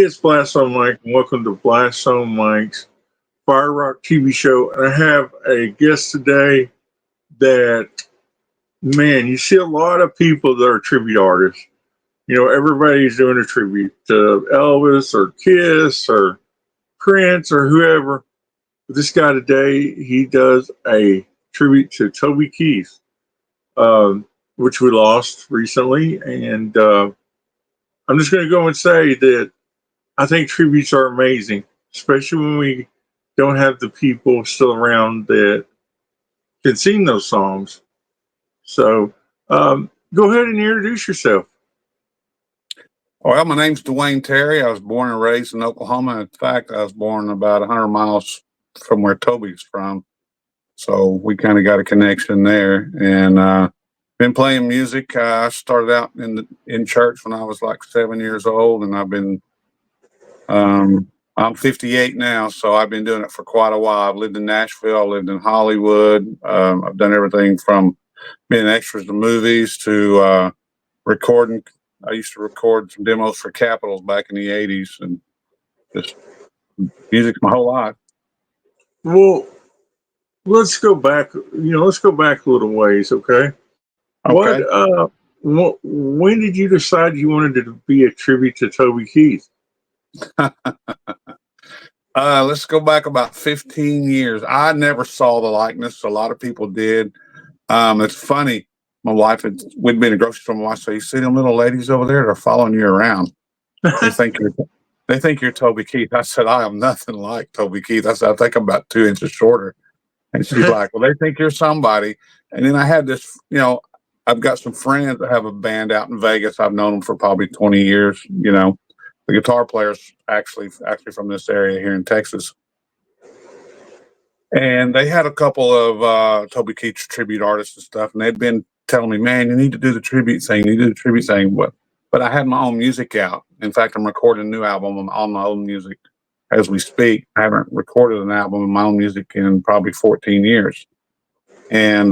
it's Blast on Mike, and welcome to Blast on Mike's Fire Rock TV show. And I have a guest today that, man, you see a lot of people that are tribute artists. You know, everybody's doing a tribute to Elvis or Kiss or Prince or whoever. But this guy today, he does a tribute to Toby Keith, which we lost recently. And I'm just going to go and say that I think tributes are amazing, especially when we don't have the people still around that can sing those songs. So go ahead and introduce yourself. Well, my name's DrWayne Terry. I was born and raised in Oklahoma. In fact, I was born about 100 miles from where Toby's from. So we kind of got a connection there. And been playing music. I started out in church when I was like 7 years old, and I've been I'm 58 now, so I've been doing it for quite a while. I've lived in Nashville, I lived in Hollywood. I've done everything from being extras to movies to recording. I used to record some demos for Capitals back in the 80s, and just music's my whole life. Well, let's go back. Let's go back a little ways, okay? Okay. When did you decide you wanted to be a tribute to Toby Keith? Let's go back about 15 years. I never saw the likeness. A lot of people did. It's funny. My wife we'd been in a grocery store. My wife said, "You see them little ladies over there? They're following you around. They think you're Toby Keith." I said, "I am nothing like Toby Keith." I said, "I think I'm about 2 inches shorter." And she's like, "Well, they think you're somebody." And then I had this, I've got some friends that have a band out in Vegas. I've known them for probably 20 years. The guitar player's actually from this area here in Texas. And they had a couple of Toby Keith tribute artists and stuff, and they'd been telling me, "Man, you need to do the tribute thing. You need to do the tribute thing." But I had my own music out. In fact, I'm recording a new album on my own music as we speak. I haven't recorded an album of my own music in probably 14 years. And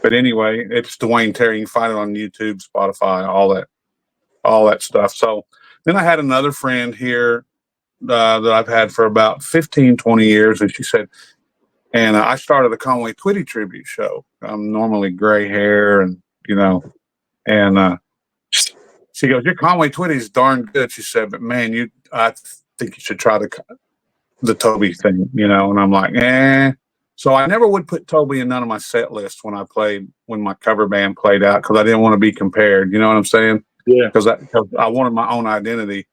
but anyway, it's DrWayne Terry. You can find it on YouTube, Spotify, all that stuff. So then I had another friend here that I've had for about 15, 20 years. And she said, and I started the Conway Twitty tribute show. I'm normally gray hair and and she goes, "Your Conway Twitty is darn good." She said, "But man, I think you should try the Toby thing, And I'm like, eh. So I never would put Toby in none of my set lists when my cover band played out, because I didn't want to be compared. You know what I'm saying? Yeah. Because I wanted my own identity.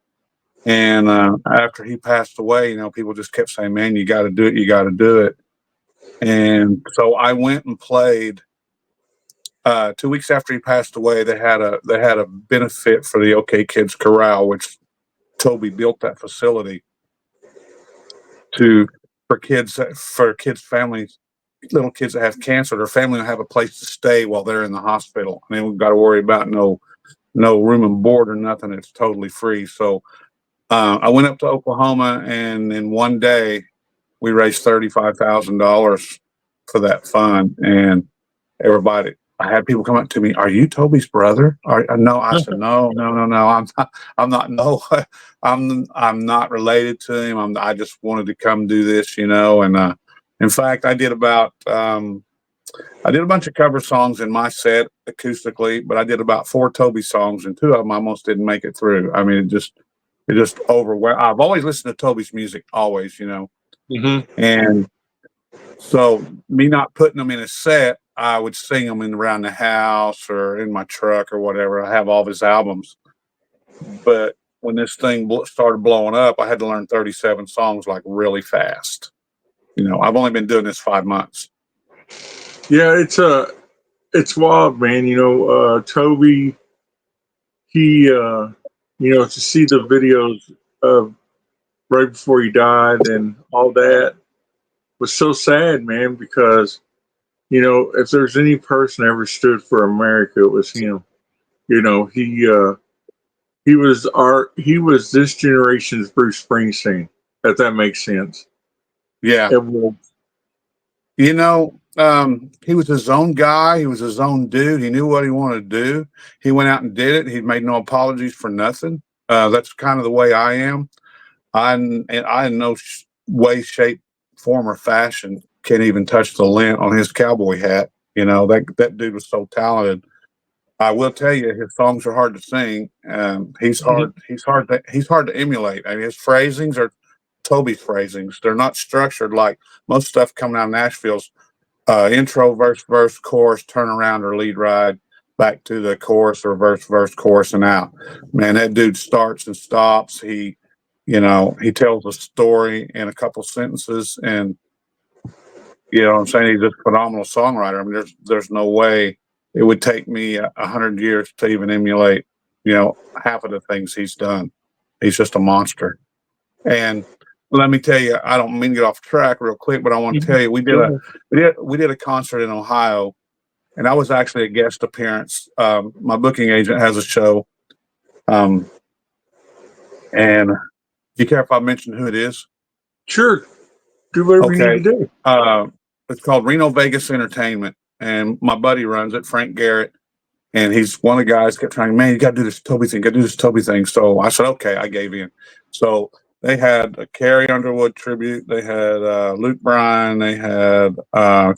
And after he passed away, people just kept saying, "Man, you got to do it. You got to do it." And so I went and played. 2 weeks after he passed away, they had a benefit for the OK Kids Corral, which Toby built that facility for kids families, little kids that have cancer. Their family will have a place to stay while they're in the hospital, and then we've got to worry about no room and board or nothing. It's totally free. So I went up to Oklahoma, and in one day we raised $35,000 for that fund. And I had people come up to me, "Are you Toby's brother?" No, I said, no. I'm not. No, I'm not related to him. I just wanted to come do this, And in fact, I did a bunch of cover songs in my set acoustically, but I did about 4 Toby songs, and 2 of them almost didn't make it through. I mean, it just overwhelmed. I've always listened to Toby's music, always, Mm-hmm. And so me not putting them in a set, I would sing them around the house or in my truck or whatever. I have all of his albums. But when this thing started blowing up, I had to learn 37 songs like really fast. I've only been doing this 5 months. Yeah, it's wild, man. Toby, he, to see the videos of right before he died and all that was so sad, man, because, if there's any person ever stood for America, it was him. He was this generation's Bruce Springsteen, if that makes sense. Yeah. He was his own guy. He was his own dude. He knew what he wanted to do. He went out and did it. He made no apologies for nothing. That's kind of the way I am. I in no way, shape, form, or fashion can't even touch the lint on his cowboy hat. You know, that dude was so talented. I will tell you, his songs are hard to sing. He's hard to emulate. I mean, his phrasings are Toby's phrasings. They're not structured like most stuff coming out of Nashville's intro, verse, chorus, turn around or lead ride, back to the chorus or verse, chorus, and out. Man, that dude starts and stops. He tells a story in a couple sentences, and you know what I'm saying? He's just a phenomenal songwriter. I mean, there's no way it would take me 100 years to even emulate, half of the things he's done. He's just a monster. And let me tell you, I don't mean to get off track real quick, but I want to tell you, we did a concert in Ohio, and I was actually a guest appearance. My booking agent has a show, and do you care if I mention who it is? Sure. Do whatever you need to do. It's called Reno Vegas Entertainment, and my buddy runs it, Frank Garrett, and he's one of the guys kept trying, man, you got to do this Toby thing. So I said, okay, I gave in. So they had a Carrie Underwood tribute. They had Luke Bryan. They had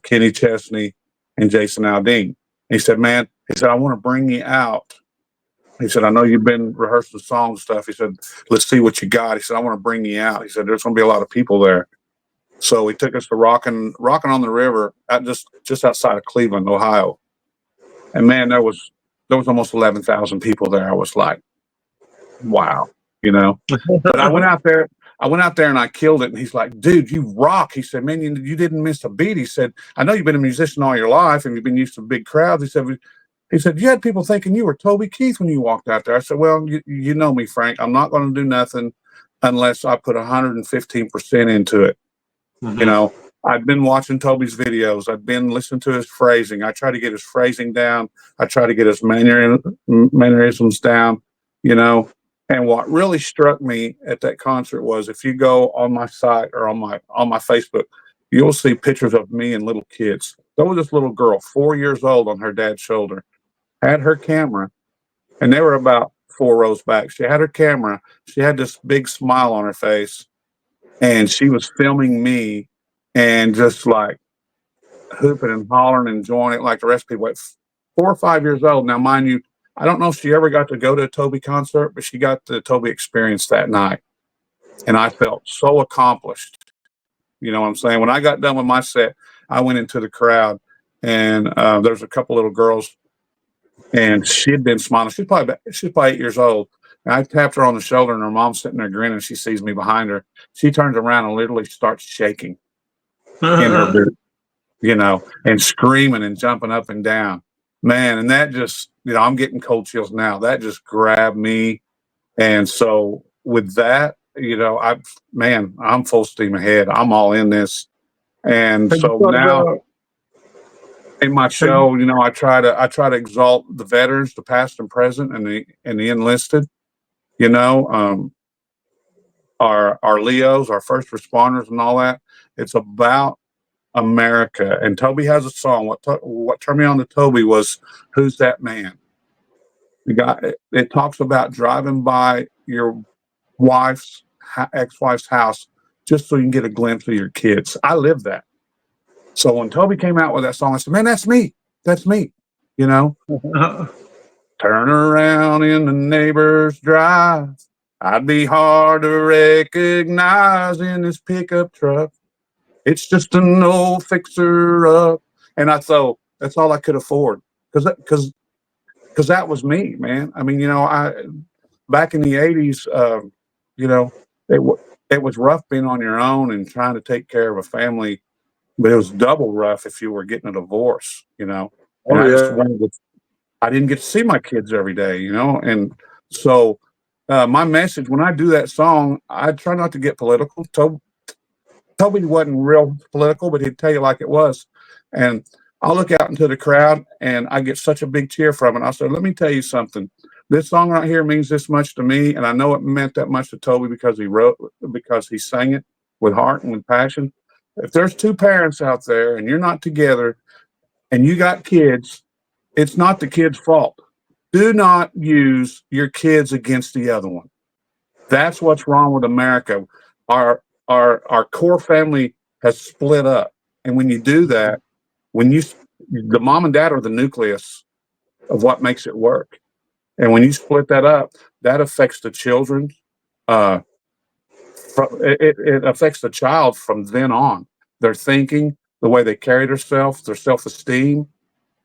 Kenny Chesney and Jason Aldean. He said, man, I want to bring you out. He said, I know you've been rehearsing song stuff. He said, let's see what you got. He said, I want to bring you out. He said, there's going to be a lot of people there. So he took us to Rockin' on the River, just outside of Cleveland, Ohio. And man, there was almost 11,000 people there. I was like, wow, But I went out there and I killed it. And he's like, dude, you rock. He said, man, you didn't miss a beat. He said, I know you've been a musician all your life and you've been used to big crowds. He said, you had people thinking you were Toby Keith when you walked out there. I said, well, you know me, Frank. I'm not going to do nothing unless I put 115% into it. Mm-hmm. I've been watching Toby's videos. I've been listening to his phrasing. I try to get his phrasing down. I try to get his mannerisms down, And what really struck me at that concert was if you go on my site or on my Facebook, you'll see pictures of me and little kids. There was this little girl, 4 years old, on her dad's shoulder, had her camera, and they were about 4 rows back. She had her camera. She had this big smile on her face, and she was filming me and just like hooping and hollering and enjoying it like the rest of people. At 4 or 5 years old. Now, mind you, I don't know if she ever got to go to a Toby concert, but she got the Toby experience that night. And I felt so accomplished. You know what I'm saying? When I got done with my set, I went into the crowd, and there's a couple little girls, and she had been smiling. She's probably 8 years old. And I tapped her on the shoulder, and her mom's sitting there grinning. She sees me behind her. She turns around and literally starts shaking in her boot, and screaming and jumping up and down. Man, and that just, I'm getting cold chills now. That just grabbed me. And so with that, I'm full steam ahead. I'm all in this. And so now in my show, I try to exalt the veterans, the past and present, and the enlisted, our Leos, our first responders and all that. It's about America. And Toby has a song. What turned me on to Toby was Who's That Man? It talks about driving by your ex-wife's house just so you can get a glimpse of your kids. I live that. So when Toby came out with that song, I said, man, that's me. Turn around in the neighbor's drive. I'd be hard to recognize in this pickup truck. It's just an old fixer-up. And I thought, that's all I could afford. Because that was me, man. I mean, back in the 80s, it was rough being on your own and trying to take care of a family. But it was double rough if you were getting a divorce, And I didn't get to see my kids every day, And so my message, when I do that song, I try not to get political. Toby wasn't real political, but he'd tell you like it was. And I'll look out into the crowd, and I get such a big cheer from it. I said, let me tell you something. This song right here means this much to me, and I know it meant that much to Toby because he sang it with heart and with passion. If there's two parents out there and you're not together and you got kids, it's not the kid's fault. Do not use your kids against the other one. That's what's wrong with America. Our core family has split up, and when you do that, the mom and dad are the nucleus of what makes it work, and when you split that up, that affects the children. Uh, it affects the child from then on. Their thinking, the way they carry themselves, their self-esteem.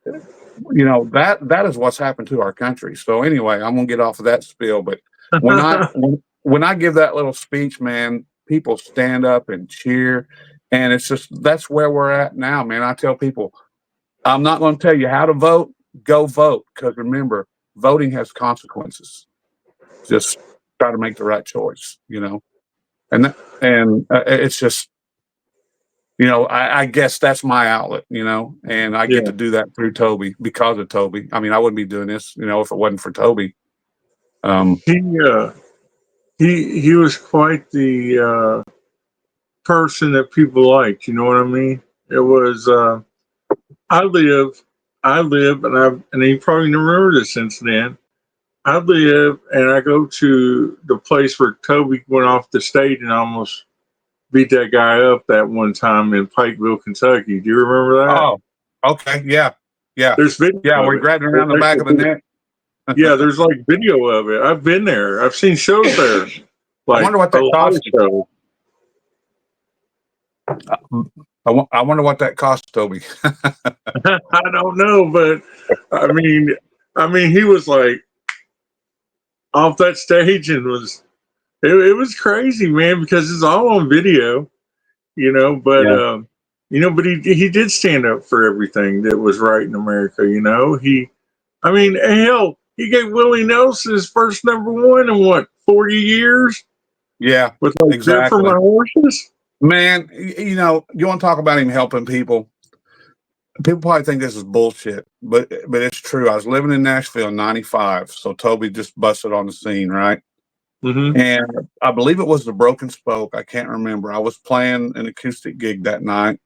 That is what's happened to our country. So anyway, I'm gonna get off of that spiel. But when I give that little speech, man, people stand up and cheer, and it's just that's where we're at now, man. I tell people, I'm not going to tell you how to vote. Go vote, because remember, voting has consequences. Just try to make the right choice, and it's just, I guess that's my outlet, and I get Yeah. to do that through Toby, because of Toby. I mean, I wouldn't be doing this, if it wasn't for Toby. He he was quite the person that people liked. You know what I mean? It was I live, and you probably never remember this incident. I live and I go to the place where Toby went off the stage and almost beat that guy up that one time in Pikeville, Kentucky. Do you remember that? Oh, okay, yeah, yeah, There's video yeah. of We it. grabbed him around the back of the neck. Yeah, there's like video of it. I've been there. I've seen shows there, I like wonder what a that lot of cost. shows. I wonder what that cost, Toby. I don't know, but I mean, he was like off that stage and it was crazy, man, because it's all on video, But Yeah, but he did stand up for everything that was right in America. I mean, hell, he gave Willie Nelson his first #1 in what 40 years yeah, with like "Good for My exactly. Horses." Man, you want to talk about him helping people? People probably think this is bullshit, but it's true. I was living in Nashville in '95, so Toby just busted on the scene, right? Mm-hmm. And I believe it was the Broken Spoke. I can't remember. I was playing an acoustic gig that night,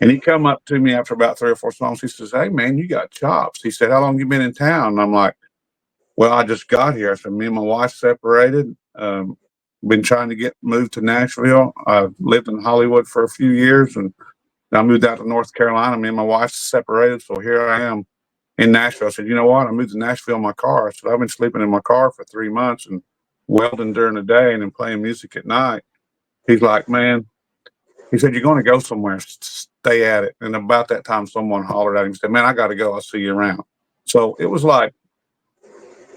and he come up to me after about 3 or 4 songs. He says, "Hey, man, you got chops." He said, "How long you been in town?" And I'm like, "Well, I just got here." I said, "Me and my wife separated. Been trying to get moved to Nashville. I've lived in Hollywood for a few years, and I moved out to North Carolina. Me and my wife separated, so here I am in Nashville." I said, "You know what? I moved to Nashville in my car." I said, "I've been sleeping in my car for 3 months and welding during the day and then playing music at night." He's like, "Man," he said, "you're going to go somewhere. Stay at it." And about that time, someone hollered at him and said, "Man, I got to go. I'll see you around." So it was like,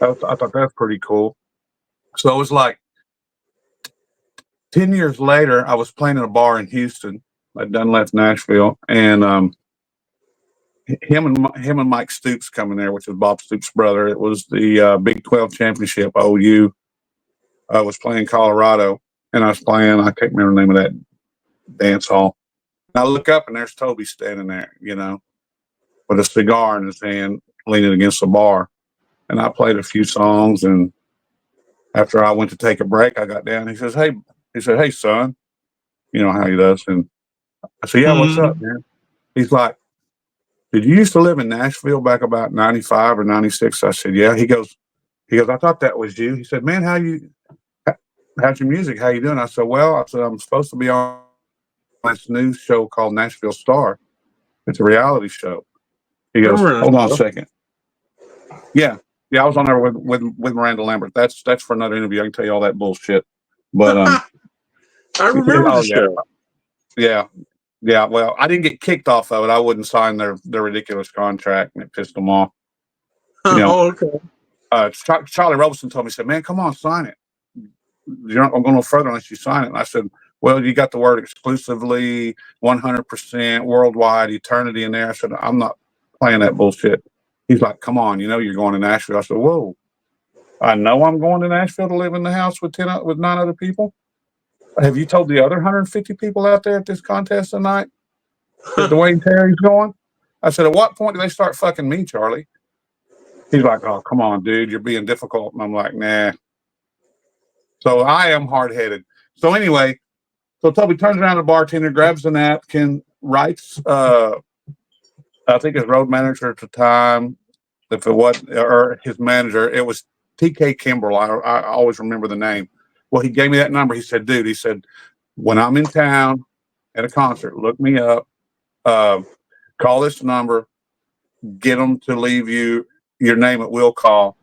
I thought that's pretty cool. So it was like 10 years later, I was playing in a bar in Houston. I'd done left Nashville, and him and Mike Stoops coming there, which was Bob Stoops' brother. It was the Big 12 championship. OU was playing Colorado, and I was playing. I can't remember the name of that dance hall. And I look up, and there's Toby standing there, with a cigar in his hand, leaning against the bar. And I played a few songs, and after I went to take a break, I got down. He says, "Hey," he said, "Hey, son," you know how he does. And I said, "Yeah, what's up, Mm-hmm. man?" He's like, "Did you used to live in Nashville back about 95 or 96? I said, "Yeah." He goes, "I thought that was you." He said, "Man, how's your music? How you doing?" I said, "Well," I said, "I'm supposed to be on this news show called Nashville Star. It's a reality show." He I goes, remember "Hold on a that second." Yeah. Yeah, I was on there with Miranda Lambert. That's for another interview. I can tell you all that bullshit. But stuff. I remember the oh yeah. show. Yeah. Yeah. Well, I didn't get kicked off of it. I wouldn't sign their ridiculous contract, and it pissed them off. You know, Oh, okay. Charlie Robeson told me, he said, "Man, come on, sign it. You're not going to go no further unless you sign it." And I said, "Well, you got the word exclusively, 100%, worldwide, eternity in there." I said, "I'm not playing that bullshit." He's like, "Come on, you're going to Nashville." I said, "Whoa, I know I'm going to Nashville to live in the house with 9 other people. Have you told the other 150 people out there at this contest tonight that DrWayne Terry's going?" I said, "At what point do they start fucking me, Charlie?" He's like, "Oh, come on, dude, you're being difficult." And I'm like, "Nah." So I am hard headed. So anyway, so Toby turns around to the bartender, grabs the napkin, writes, I think his road manager at the time, if it wasn't, or his manager, it was TK Kimbrell. I always remember the name. Well, he gave me that number. He said, dude, he said, when I'm in town at a concert, look me up, call this number, get them to leave you your name at will call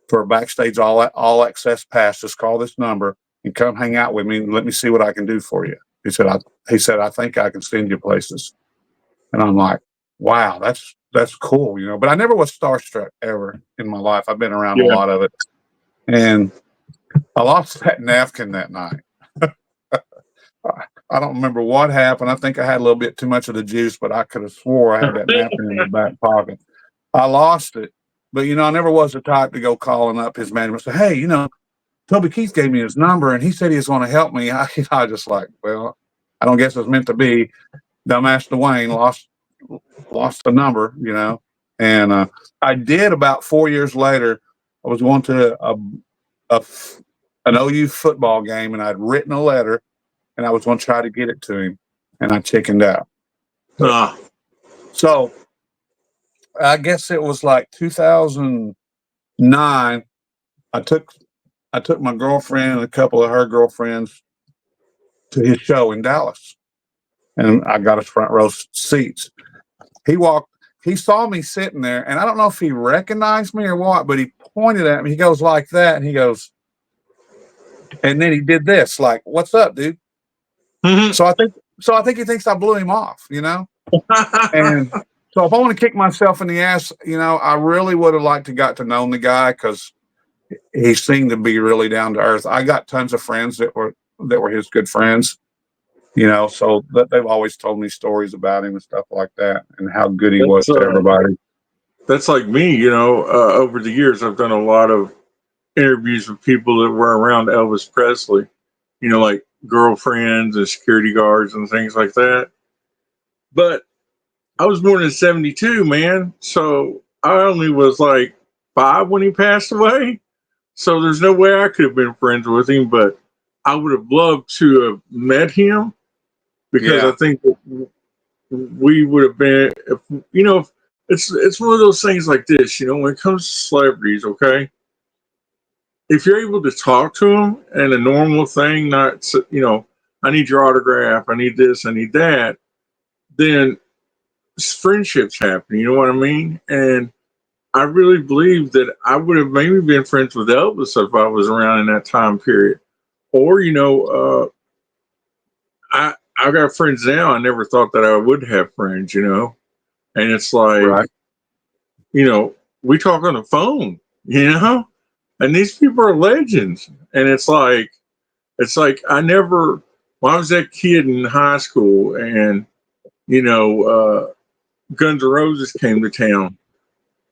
for a backstage all access pass. Just call this number and come hang out with me and let me see what I can do for you. He said, I think I can send you places. And I'm like, wow, that's cool, you know. But I never was starstruck ever in my life. I've been around a lot of it. And I lost that napkin that night. I don't remember what happened. I think I had a little bit too much of the juice, but I could have swore I had that napkin in the back pocket. I lost it. But, you know, I never was the type to go calling up his manager and say, hey, you know, Toby Keith gave me his number and he said he was going to help me. I just like, well, I don't guess it's meant to be. Dumbass DrWayne lost the number, you know. And I did about 4 years later. I was going to an OU football game, and I'd written a letter, and I was going to try to get it to him, and I chickened out. So I guess it was like 2009. I took my girlfriend and a couple of her girlfriends to his show in Dallas, and I got us front row seats. He saw me sitting there, and I don't know if he recognized me or what, but he pointed at me. He goes like that, and he goes, and then he did this, like, "What's up, dude?" Mm-hmm. So I think he thinks I blew him off, you know. And so if I want to kick myself in the ass, you know, I really would have liked to got to know the guy because he seemed to be really down to earth. I got tons of friends that were his good friends. You know, so they've always told me stories about him and stuff like that, and how good he was to everybody. That's like me, you know. Over the years, I've done a lot of interviews with people that were around Elvis Presley, you know, like girlfriends and security guards and things like that. But I was born in '72, man, so I only was like 5 when he passed away. So there's no way I could have been friends with him, but I would have loved to have met him. Because I think we would have been, if, you know, it's one of those things like this, you know, when it comes to celebrities, okay, if you're able to talk to them and a normal thing, not, you know, I need your autograph, I need this, I need that, then friendships happen, you know what I mean? And I really believe that I would have maybe been friends with Elvis if I was around in that time period. Or, you know, I got friends now. I never thought that I would have friends, you know. And it's like, right. You know, we talk on the phone, you know, and these people are legends. And it's like I never, when I was that kid in high school, and you know, Guns N' Roses came to town,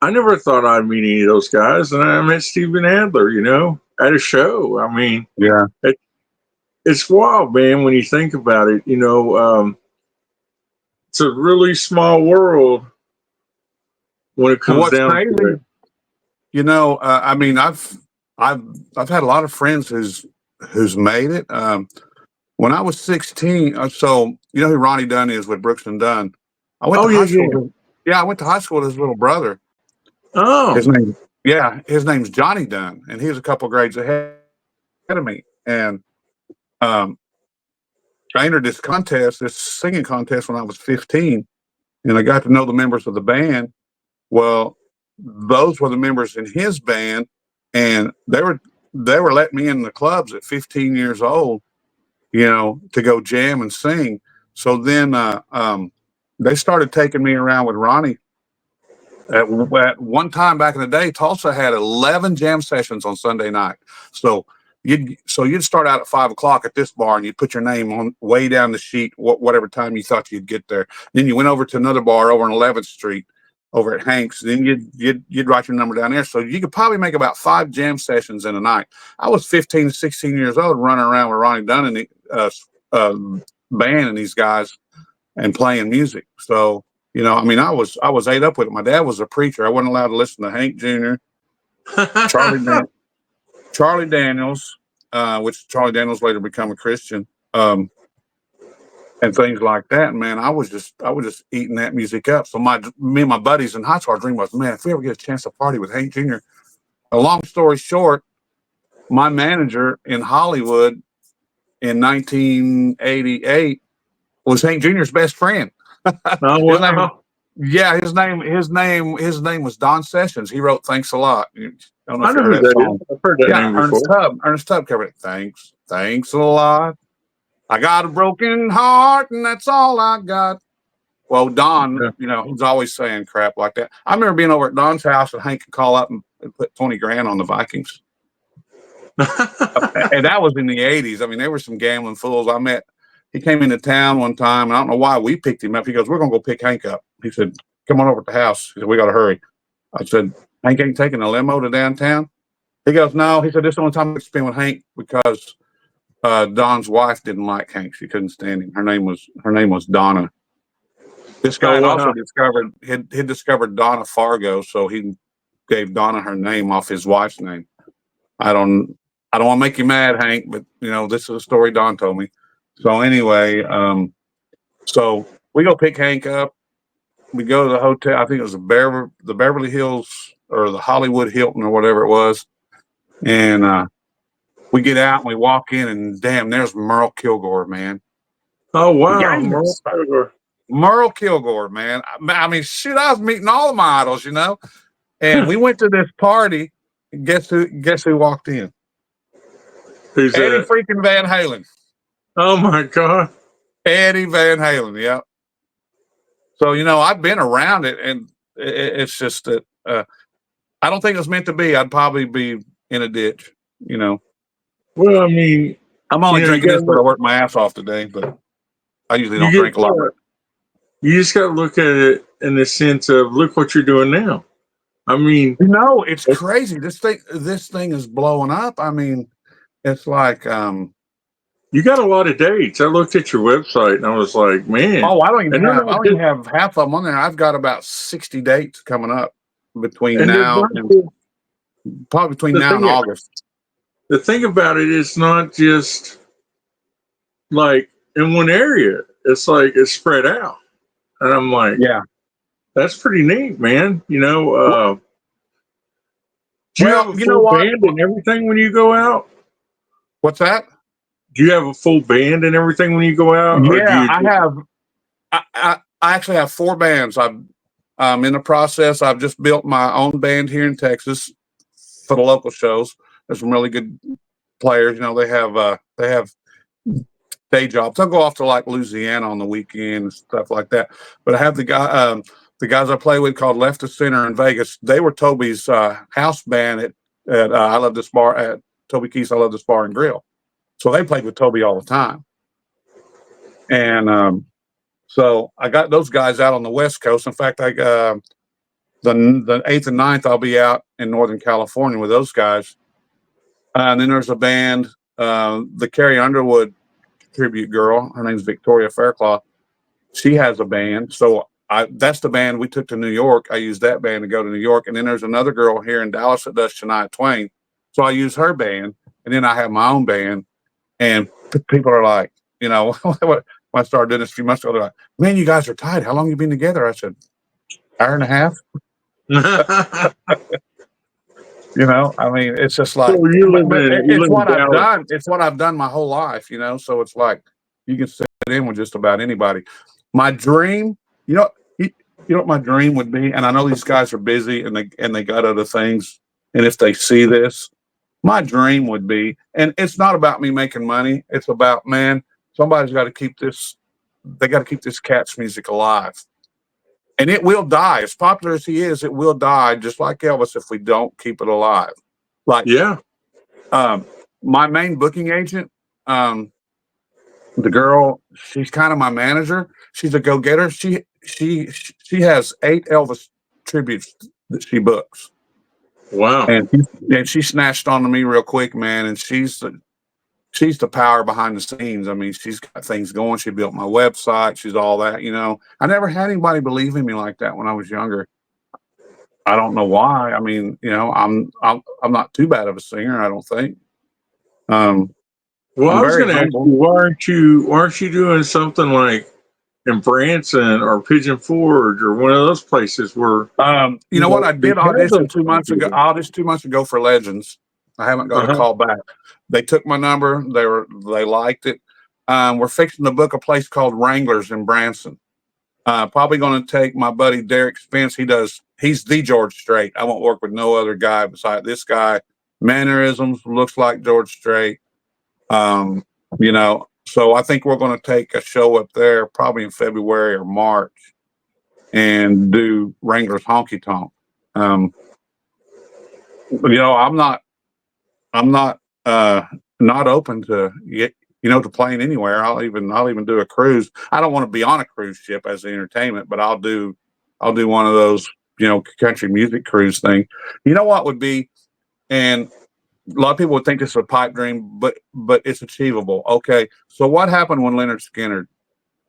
I never thought I'd meet any of those guys, and I met Steven Adler, you know, at a show. I mean, yeah. It's wild, man, when you think about it. You know, it's a really small world when it comes down to it. You know, I mean, I've had a lot of friends who's made it. When I was 16, so you know who Ronnie Dunn is with Brooks and Dunn. I went to high school. Yeah, I went to high school with his little brother. Oh, his name's Johnny Dunn, and he was a couple grades ahead of me. And I entered this singing contest when I was 15, and I got to know the members of the band. Well, those were the members in his band, and they were letting me in the clubs at 15 years old, you know, to go jam and sing. So then they started taking me around with Ronnie. At one time back in the day, Tulsa had 11 jam sessions on Sunday night. So you'd start out at 5 o'clock at this bar, and you'd put your name on way down the sheet, whatever time you thought you'd get there. Then you went over to another bar over on 11th Street, over at Hank's. Then you'd write your number down there. So you could probably make about 5 jam sessions in a night. I was 15 to 16 years old, running around with Ronnie Dunn and the band and these guys and playing music. So, you know, I mean, I was ate up with it. My dad was a preacher. I wasn't allowed to listen to Hank Jr., Charlie Daniels, which Charlie Daniels later become a Christian, and things like that. Man, I was just eating that music up. So me and my buddies in high school, our dream was, man, if we ever get a chance to party with Hank Jr., A long story short, my manager in Hollywood in 1988 was Hank Jr.'s best friend. Oh, His name, wow. yeah, his name was Don Sessions. He wrote "Thanks a Lot." I don't know I if you know heard who that that song. is. I've heard that Yeah, name before. Ernest Tubb covered it. Thanks a lot. I got a broken heart, and that's all I got. Well, Don, Yeah. you know, he's always saying crap like that. I remember being over at Don's house, and Hank could call up and put 20 grand on the Vikings. And that was in the 80s. I mean, there were some gambling fools. He came into town one time, and I don't know why we picked him up. He goes, "We're going to go pick Hank up." He said, "Come on over to the house." He said, "We got to hurry." I said, "Hank ain't taking a limo to downtown?" He goes, "No." He said, "This is the only time I spend with Hank because Don's wife didn't like Hank. She couldn't stand him. Her name was Donna." This guy Oh, had also wow. discovered Donna Fargo, so he gave Donna her name off his wife's name. I don't want to make you mad, Hank, but you know, this is a story Don told me. So anyway, so we go pick Hank up. We go to the hotel. I think it was the Beverly Hills or the Hollywood Hilton or whatever it was. And we get out and we walk in, and damn, there's Merle Kilgore, man. Oh, wow. Yes. Merle Kilgore, man. I mean, shit, I was meeting all of my idols, you know. And we went to this party. And guess who walked in? Who's Eddie that? freaking Van Halen. Oh, my God. Eddie Van Halen, yeah. So, you know, I've been around it, and it's just that I don't think it was meant to be. I'd probably be in a ditch, you know. Well, I mean, I'm only you know, drinking this because I worked my ass off today, but I usually don't drink a lot. You just got to look at it in the sense of look what you're doing now. I mean, You know, it's crazy. This thing is blowing up. I mean, it's like you got a lot of dates. I looked at your website and I was like, man. oh, I don't And even have half of them on there. I've got about 60 dates coming up between and now and probably between now and August. the thing about it is not just like in one area. It's like it's spread out. And I'm like, Yeah. that's pretty neat, man. You know, do you have a Well, you know full what? band and everything when you go out? What's that? Do you have a full band and everything when you go out? Or do Yeah, you I just, have. I actually have 4 bands. I'm in the process. I've just built my own band here in Texas for the local shows. There's some really good players. You know, they have day jobs. I'll go off to like Louisiana on the weekend and stuff like that. But I have the guys I play with called Left of Center in Vegas. They were Toby's house band at I Love This Bar at Toby Keith's I Love This Bar and Grill. So they played with Toby all the time. And so I got those guys out on the West Coast. In fact, the 8th and 9th, I'll be out in Northern California with those guys. And then there's a band, the Carrie Underwood tribute girl. Her name's Victoria Faircloth. She has a band. So that's the band we took to New York. I used that band to go to New York. And then there's another girl here in Dallas that does Shania Twain. So I use her band. And then I have my own band. And people are like, you know, when I started doing this a few months ago, they're like, man, you guys are tight. How long you been together? I said, hour and a half. You know, I mean, it's just like, so you live in Dallas. It's what I've done my whole life, you know? So it's like, you can sit in with just about anybody. My dream, you know what my dream would be? And I know these guys are busy and they got other things. And if they see this, my dream would be, and it's not about me making money. It's about, man, somebody's got to keep this, they got to keep this Cats music alive. And it will die. As popular as he is, it will die, just like Elvis, if we don't keep it alive. Like, Yeah. my main booking agent, the girl, she's kind of my manager. She's a go-getter. She has 8 Elvis tributes that she books. Wow. And she snatched onto me real quick, man. And she's the power behind the scenes. I mean, she's got things going. She built my website. She's all that, you know. I never had anybody believe in me like that when I was younger. I don't know why. I mean, you know, I'm not too bad of a singer, I don't think. Well, I'm I was very going to ask humble. you, why aren't you doing something like in Branson or Pigeon Forge or one of those places where you know what? I they did have audition those 2 months ago. people. I auditioned 2 months ago for Legends. I haven't got a call back. They took my number. They liked it. We're fixing to book a place called Wranglers in Branson. Probably going to take my buddy Derek Spence. He's the George Strait. I won't work with no other guy beside this guy. Mannerisms looks like George Strait. You know, so I think we're going to take a show up there probably in February or March and do Wranglers Honky Tonk. You know, I'm not open to to playing anywhere. I'll even do a cruise. I don't want to be on a cruise ship as an entertainment, but I'll do one of those, country music cruise thing. You know what would be, and a lot of people would think this is a pipe dream, but it's achievable. Okay. So what happened when Leonard Skinner,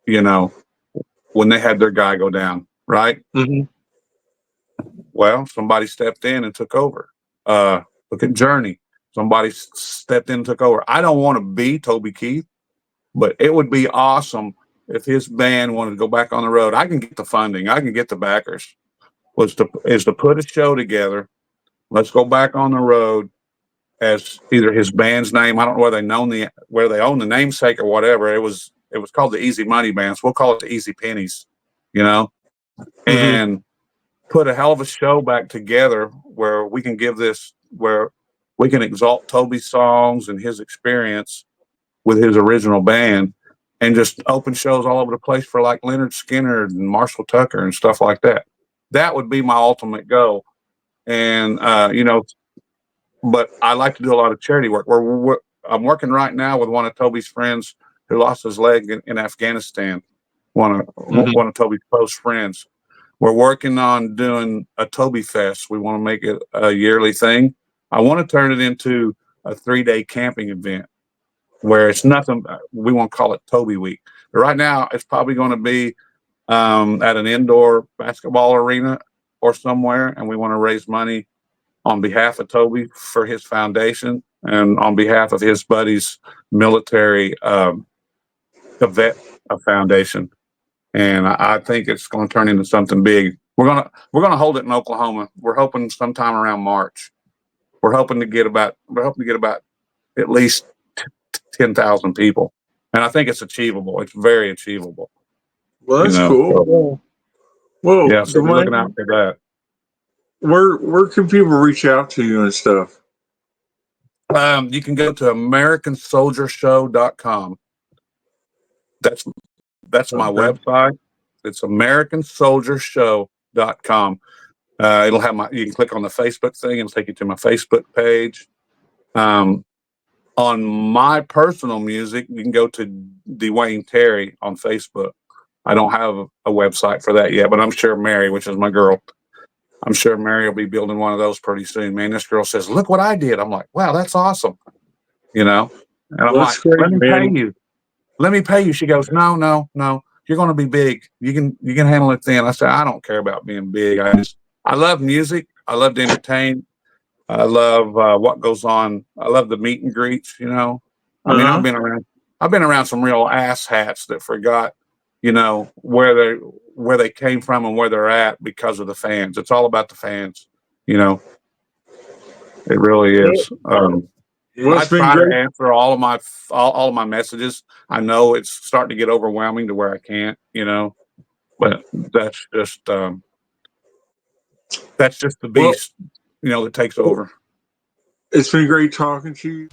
when they had their guy go down, right? Mm-hmm. Well, somebody stepped in and took over. Look at Journey. Somebody stepped in and took over. I don't want to be Toby Keith, but it would be awesome if his band wanted to go back on the road. I can get the funding. I can get the backers. Is to put a show together. Let's go back on the road as either his band's name. I don't know whether they own the namesake or whatever. It was called the Easy Money Band. So we'll call it the Easy Pennies, and put a hell of a show back together where we can exalt Toby's songs and his experience with his original band, and just open shows all over the place for like Leonard Skinner and Marshall Tucker and stuff like that. That would be my ultimate goal. And, but I like to do a lot of charity work. I'm working right now with one of Toby's friends who lost his leg in Afghanistan, one of Toby's close friends. We're working on doing a Toby Fest. We want to make it a yearly thing. I want to turn it into a 3-day camping event where it's nothing. We won't call it Toby Week. But right now, it's probably going to be at an indoor basketball arena or somewhere, and we want to raise money on behalf of Toby for his foundation and on behalf of his buddy's military vet foundation. And I think it's going to turn into something big. We're gonna hold it in Oklahoma. We're hoping sometime around March. We're hoping to get about at least 10,000 people, and I think it's achievable. It's very achievable. Well, that's cool. Well, yeah, so we're looking out for that. Where can people reach out to you and stuff? You can go to AmericanSoldierShow.com. That's my website. It's AmericanSoldierShow.com. It'll have you can click on the Facebook thing. It'll take you to my Facebook page. On my personal music, you can go to DrWayne Terry on Facebook. I don't have a website for that yet, but I'm sure Mary, which is my girl, I'm sure Mary will be building one of those pretty soon. Man, this girl says, "Look what I did." I'm like, "Wow, that's awesome." And I'm like, "Let me pay you. Let me pay you." She goes, "No. You're going to be big. You can handle it then." I said, "I don't care about being big. I love music. I love to entertain. I love what goes on. I love the meet and greets. I mean, I've been around some real ass hats that forgot, where they came from and where they're at because of the fans. It's all about the fans. It really is. I try to answer all of my messages. I know it's starting to get overwhelming to where I can't, but that's just the beast, that takes over. It's been great talking to you.